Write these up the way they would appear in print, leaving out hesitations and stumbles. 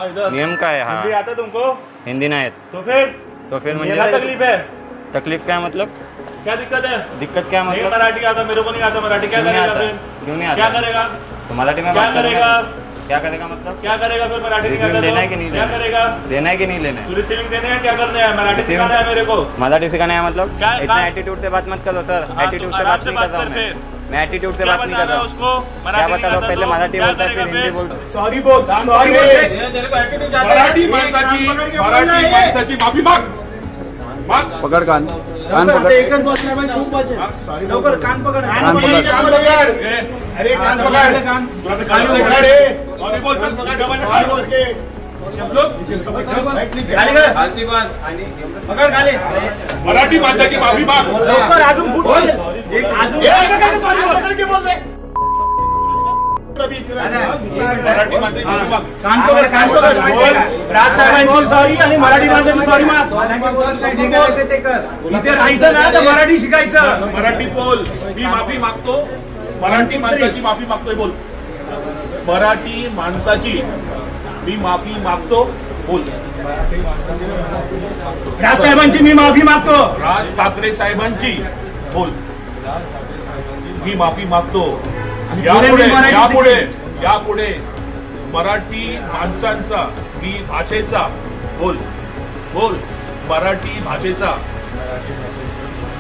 नियम काय है? हाँ हिंदी आता तुमको? हिंदी ना है तो फिर मुझे क्या तकलीफ है? तकलीफ क्या है मतलब? क्या दिक्कत है? दिक्कत क्या नहीं मतलब? मराठी आता, मेरे को नहीं आता मराठी। क्या करेगा फिर? क्यों नहीं आता? क्या करेगा? तो मराठी में क्या बात करेगा। करेगा? क्या करेगा मतलब? क्या करेगा फिर? मराठी नहीं आता लेना है कि तो नहीं क्या लेना है? करेगा? लेना है कि नहीं लेना है? तो रिसीविंग देने हैं, क्या करने हैं? मराठी सिखाना है मेरे को। मराठी सिखाना है मतलब? क्या- इतना क्या- एटीट्यूड से बात मत करो सर। हाँ, एटीट्यूड तो से आराम बात से नहीं बात कर रहा हूँ कर फिर। मैं एटीट्यूड से क्या बात नहीं बता कर रहा रहा है हूँ। उसको? क्या मराठी बता रहा हूँ? पहले मराठी क्या बोलता है करेगा फिर हिंदी फिर? बोलता सॉरी बोल, सॉरी मराठी माणसाची माफी माग। पकड़ कान पकड़ एकच बसला पाहिजे, खूप बसेल. लवकर कान पकड. कान पकड. कान पकड. अरे कान पकड. तुला तर कान पकड रे. सॉरी बोल, चल पकड. कान बोल के. खाली कर. पकड खाली. मराठी माणसाची माफी माग. लवकर अजून खूप बसेल. पकड के बोल रे. मराठी माणसाची माफी माग. कान पकड, कान पकड. राज साहेबांची सॉरी आणि मराठी माणसाची सॉरी माग. इथे राहायचं ना तर मराठी शिकायचं. मराठी बोल. मी माफी मागतो. मराठी माणसाची माफी मागतोय बोल. मराठी माणसाची मी माफी मागतो बोल. राज साहेबांची मी माफी मागतो. राज ठाकरे साहेबांची बोल. मी माफी मागतो. यापुढे मराठी माणसांचा मी भाषेचा बोल बोल मराठी भाषेचा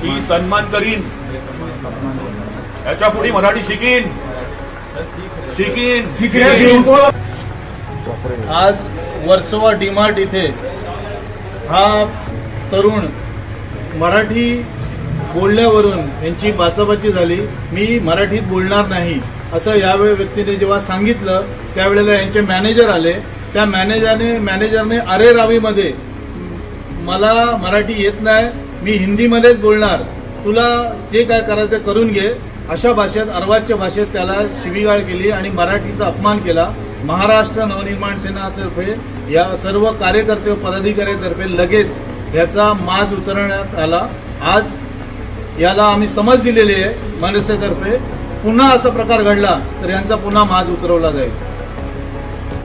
मी सन्मान करीन. याच्या पुढे मराठी शिकीन. आज वर्सोवा डीमार्ट इथे हा तरुण मराठी बोलण्यावरून यांची बाचाबाची झाली. मी मराठीत बोलणार नाही असं यावेळी व्यक्तीने जेव्हा सांगितलं त्यावेळेला यांचे मॅनेजर आले. त्या मॅनेजरने अरे रावीमध्ये मला मराठी येत नाही, मी हिंदीमध्येच बोलणार, तुला जे काय करायचं करून घे अशा भाषेत अर्वाच्य भाषेत त्याला शिवीगाळ केली आणि मराठीचा अपमान केला. महाराष्ट्र नवनिर्माण सेनेतर्फे या सर्व कार्यकर्ते व पदाधिकाऱ्यांतर्फे लगेच याचा माज उतरवण्यात आला. आज याला आम्ही समज दिलेली आहे मनसेतर्फे. पुन्हा असा प्रकार घडला तर यांचा पुन्हा माज उतरवला जाईल.